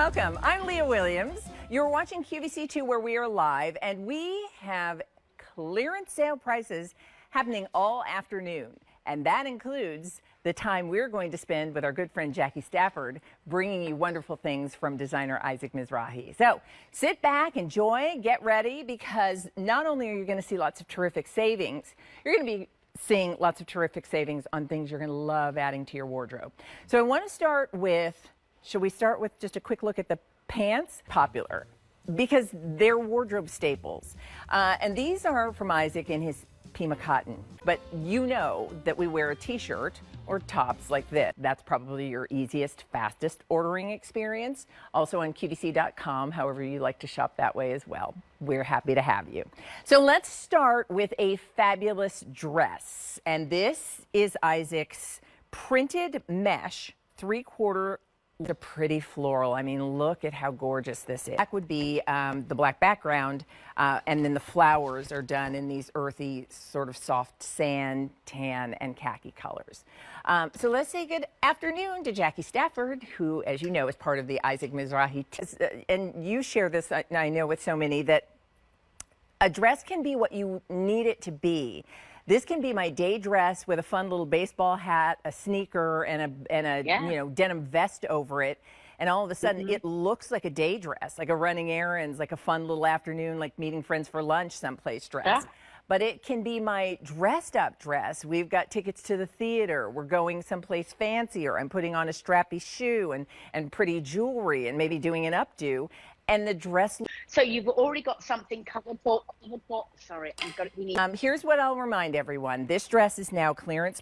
welcome. I'm Leah Williams. You're watching QVC2 where we are live, and we have clearance sale prices happening all afternoon. And that includes the time we're going to spend with our good friend Jackie Stafford, bringing you wonderful things from designer Isaac Mizrahi. So sit back, enjoy, get ready, because not only are you going to see lots of terrific savings, you're going to be seeing lots of terrific savings on things you're going to love adding to your wardrobe. So I want to start with, should we start with just a quick look at the pants? Popular, because they're wardrobe staples. And these are from Isaac in his Pima cotton. But you know that we wear a t-shirt or tops like this. That's probably your easiest, fastest ordering experience. Also on QVC.com, however you like to shop that way as well. We're happy to have you. So let's start with a fabulous dress. And this is Isaac's printed mesh 3/4. A pretty floral. I mean, look at how gorgeous this is. Black would be the black background, and then the flowers are done in these earthy, sort of soft sand, tan, and khaki colors. So let's say good afternoon to Jackie Stafford, who, as you know, is part of the Isaac Mizrahi. And you share this, I know, with so many, that a dress can be what you need it to be. This can be my day dress with a fun little baseball hat, a sneaker, and a you know, denim vest over it. And all of a sudden, it looks like a day dress, like a running errands, like a fun little afternoon, like meeting friends for lunch someplace dress. Yeah. But it can be my dressed up dress. We've got tickets to the theater. We're going someplace fancier. I'm putting on a strappy shoe and pretty jewelry and maybe doing an updo. And the dress. So you've already got something covered for. Sorry, I've got it. Here's what I'll remind everyone. This dress is now clearance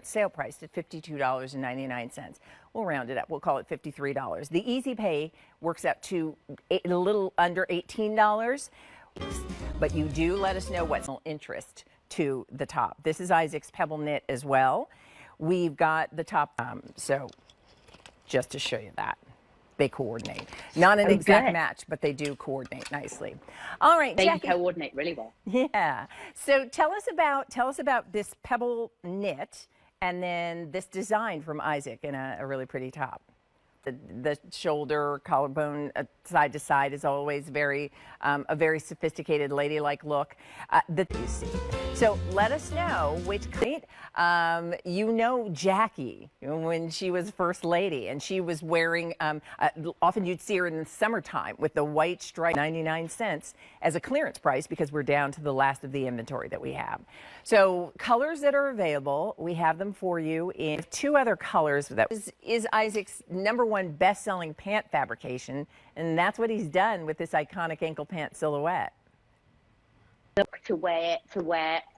sale priced at $52.99. We'll round it up. We'll call it $53. The easy pay works out to a little under $18. But you do let us know what's of interest to the top. This is Isaac's Pebble Knit as well. We've got the top. So just to show you that. They coordinate. Not an exact match, but they do coordinate nicely. All right, they Jackie. Coordinate really well. Yeah. So tell us about this Pebble Knit and then this design from Isaac in a really pretty top. The shoulder, collarbone, side to side is always a very sophisticated, ladylike look that you see. So let us know which kind. You know Jackie when she was first lady, and she was wearing. Often you'd see her in the summertime with the white stripe, 99 cents as a clearance price because we're down to the last of the inventory that we have. So colors that are available, we have them for you in 2 other colors. That is Isaac's #1 best-selling pant fabrication, and that's what he's done with this iconic ankle pant silhouette. Look to wear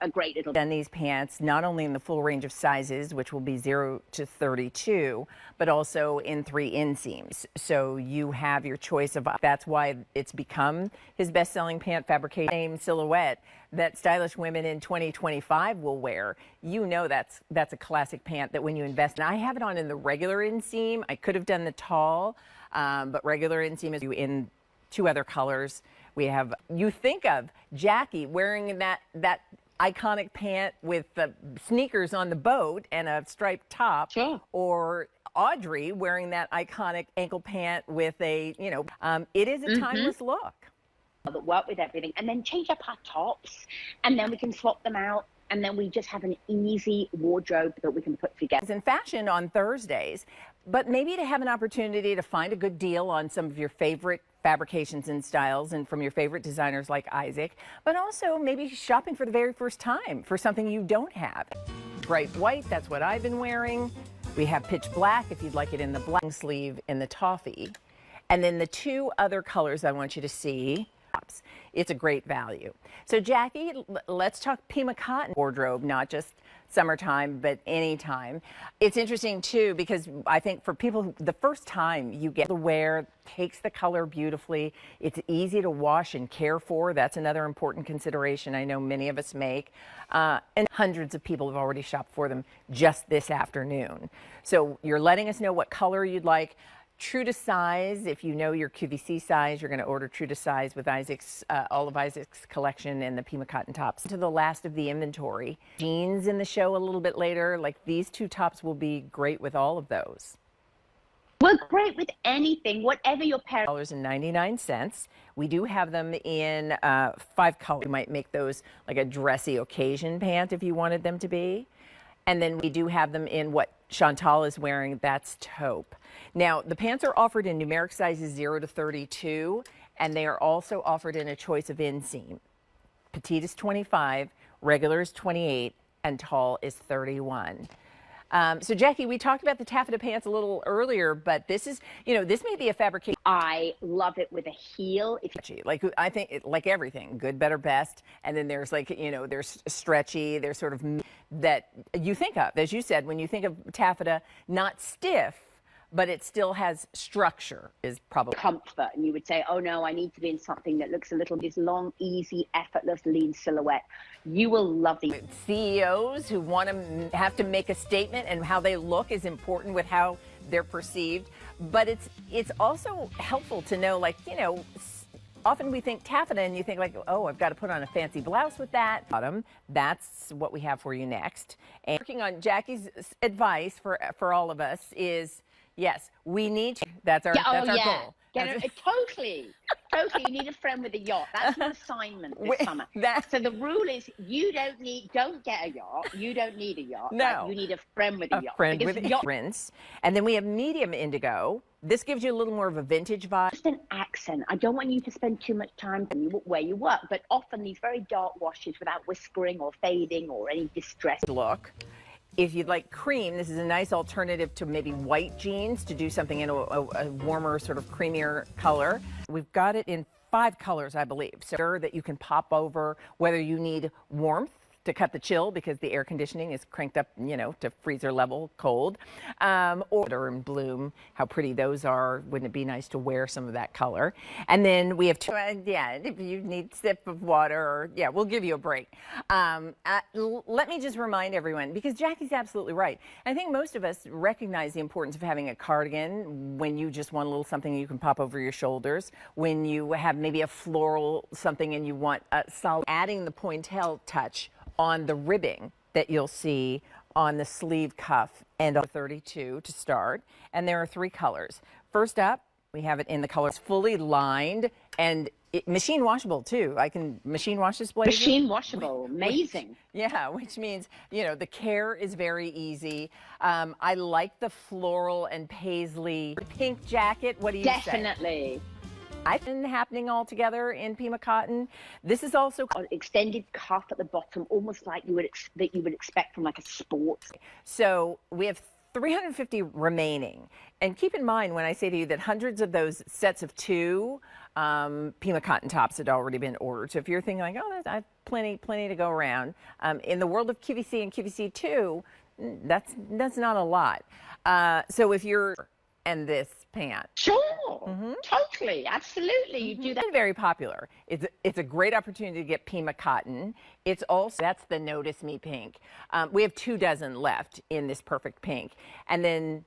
a great little. Done these pants not only in the full range of sizes, which will be 0 to 32, but also in 3 inseams. So you have your choice of. That's why it's become his best-selling pant fabrication. Same silhouette that stylish women in 2025 will wear. You know that's a classic pant that when you invest in. I have it on in the regular inseam. I could have done the tall, but regular inseam is in 2 other colors. We have, you think of Jackie wearing that iconic pant with the sneakers on the boat and a striped top. Sure. Or Audrey wearing that iconic ankle pant with a, it is a timeless look. That work with everything, and then change up our tops, and then we can swap them out. And then we just have an easy wardrobe that we can put together. It's in fashion on Thursdays, but maybe to have an opportunity to find a good deal on some of your favorite fabrications and styles and from your favorite designers like Isaac, but also maybe shopping for the very first time for something you don't have. Bright white, that's what I've been wearing. We have pitch black if you'd like it in the black sleeve in the toffee. And then the 2 other colors I want you to see. It's a great value. So Jackie, let's talk Pima cotton wardrobe, not just summertime, but anytime. It's interesting too, because I think for people, the first time you get to wear, takes the color beautifully. It's easy to wash and care for. That's another important consideration I know many of us make. And hundreds of people have already shopped for them just this afternoon. So you're letting us know what color you'd like. True to size, if you know your QVC size, you're going to order true to size with Isaac's, all of Isaac's collection and the Pima cotton tops. To the last of the inventory. Jeans in the show a little bit later, like these 2 tops will be great with all of those. We're great with anything, whatever your parents. $99. We do have them in 5 colors. You might make those like a dressy occasion pant if you wanted them to be. And then we do have them in what Chantal is wearing, that's taupe. Now, the pants are offered in numeric sizes 0 to 32, and they are also offered in a choice of inseam. Petite is 25, regular is 28, and tall is 31. So Jackie, we talked about the taffeta pants a little earlier, but this is, this may be a fabrication. I love it with a heel. Like, I think, like everything, good, better, best. And then there's like, there's stretchy, there's sort of that you think of, as you said, when you think of taffeta, not stiff, but it still has structure, is probably comfort. And you would say, oh no, I need to be in something that looks a little this long, easy, effortless, lean silhouette. You will love these. CEOs who want to have to make a statement, and how they look is important with how they're perceived. But it's also helpful to know, like, often we think taffeta and you think like, oh, I've got to put on a fancy blouse with that. Bottom, that's what we have for you next. And working on Jackie's advice for all of us is, yes, we need to. That's our goal. Totally. You need a friend with a yacht. That's an assignment this summer. So the rule is don't get a yacht. You don't need a yacht. No. You need a friend with a yacht. Friend with a yacht. And then we have medium indigo. This gives you a little more of a vintage vibe. Just an accent. I don't want you to spend too much time where you work, but often these very dark washes without whiskering or fading or any distress look. If you'd like cream, this is a nice alternative to maybe white jeans to do something in a warmer, sort of creamier color. We've got it in 5 colors, I believe, so that you can pop over, whether you need warmth to cut the chill because the air conditioning is cranked up, to freezer level cold, or in bloom, how pretty those are. Wouldn't it be nice to wear some of that color? And then we have if you need a sip of water, we'll give you a break. Let me just remind everyone, because Jackie's absolutely right. I think most of us recognize the importance of having a cardigan when you just want a little something you can pop over your shoulders, when you have maybe a floral something and you want a solid, adding the pointelle touch on the ribbing that you'll see on the sleeve cuff and on 32 to start. And there are 3 colors. First up, we have it in the colors fully lined and machine washable too. I can machine wash this blazer. Machine washable, amazing. Which means, the care is very easy. I like the floral and paisley pink jacket. What do you say? Definitely. I've been happening all together in Pima cotton. This is also extended cuff at the bottom, almost like you would expect from like a sports. So we have 350 remaining. And keep in mind when I say to you that hundreds of those sets of 2 Pima cotton tops had already been ordered. So if you're thinking like, oh, I have plenty to go around, in the world of QVC and QVC2, that's not a lot. So if you're and this pant. Sure, totally, absolutely. You do that. It's very popular. It's a great opportunity to get Pima cotton. It's also, that's the Notice Me pink. We have 2 dozen left in this perfect pink. And then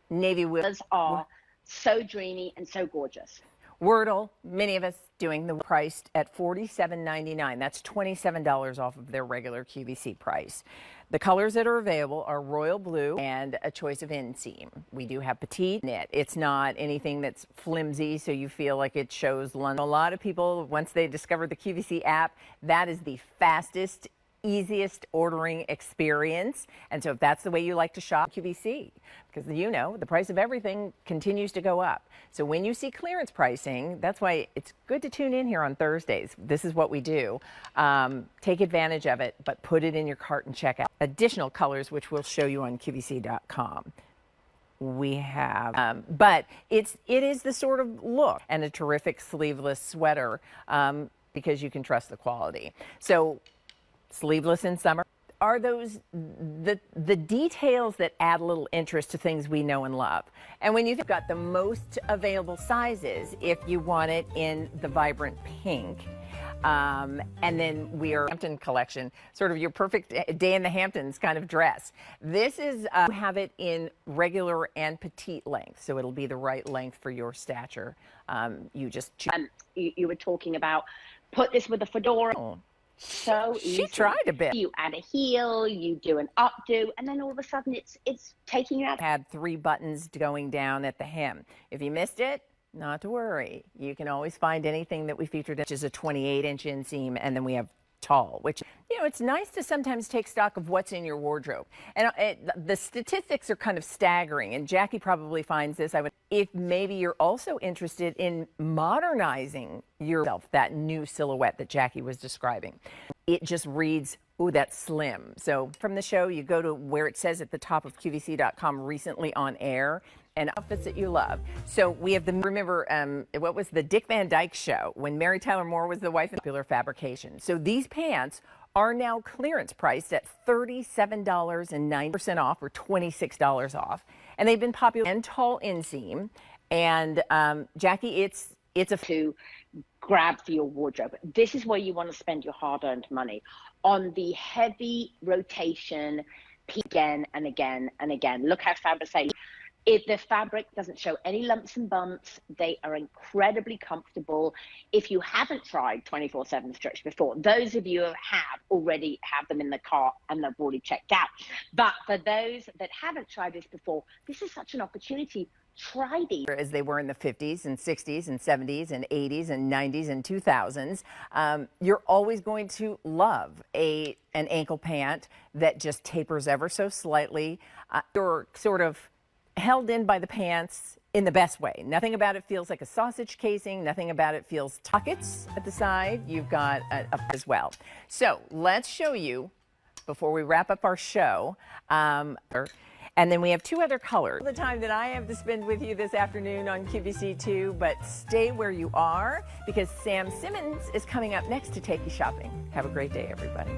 navy will. Those are so dreamy and so gorgeous. Wordle, many of us doing the priced at $47.99. That's $27 off of their regular QVC price. The colors that are available are royal blue and a choice of inseam. We do have petite knit. It's not anything that's flimsy, so you feel like it shows London. A lot of people, once they discover the QVC app, that is the fastest, easiest ordering experience. And so if that's the way you like to shop, QVC, because the price of everything continues to go up. So when you see clearance pricing, that's why it's good to tune in here on Thursdays. This is what we do. Take advantage of it, but put it in your cart and check out additional colors, which we'll show you on QVC.com. We have, but it is the sort of look, and a terrific sleeveless sweater because you can trust the quality. So sleeveless in summer are those the details that add a little interest to things we know and love. And when you've got the most available sizes, if you want it in the vibrant pink, and then we are Hampton collection, sort of your perfect day in the Hamptons kind of dress. This is have it in regular and petite length, so it'll be the right length for your stature. You just choose. You were talking about put this with a fedora. So easy. She tried a bit. You add a heel, you do an updo, and then all of a sudden it's taking you out. Had 3 buttons going down at the hem. If you missed it, not to worry. You can always find anything that we featured, which is a 28-inch inseam, and then we have tall, which, you know, it's nice to sometimes take stock of what's in your wardrobe. And the statistics are kind of staggering, and Jackie probably finds this. If maybe you're also interested in modernizing yourself, that new silhouette that Jackie was describing, it just reads, ooh, that's slim. So from the show, you go to where it says at the top of QVC.com, recently on air, and outfits that you love. So we have remember, what was the Dick Van Dyke show when Mary Tyler Moore was the wife of Popular Fabrication. So these pants are now clearance priced at $37.90% off, or $26 off. And they've been popular and tall inseam. And Jackie, it's to grab for your wardrobe. This is where you want to spend your hard-earned money on the heavy rotation again and again and again. Look how fabulous they. If the fabric doesn't show any lumps and bumps, they are incredibly comfortable. If you haven't tried 24/7 stretch before, those of you who have already have them in the cart and they've already checked out. But for those that haven't tried this before, this is such an opportunity. Try these. As they were in the 50s and 60s and 70s and 80s and 90s and 2000s, you're always going to love an ankle pant that just tapers ever so slightly. You're sort of held in by the pants in the best way. Nothing about it feels like a sausage casing. Nothing about it feels pockets at the side. You've got up as well. So let's show you before we wrap up our show. And then we have 2 other colors. The time that I have to spend with you this afternoon on QVC2, but stay where you are because Sam Simmons is coming up next to take you shopping. Have a great day, everybody.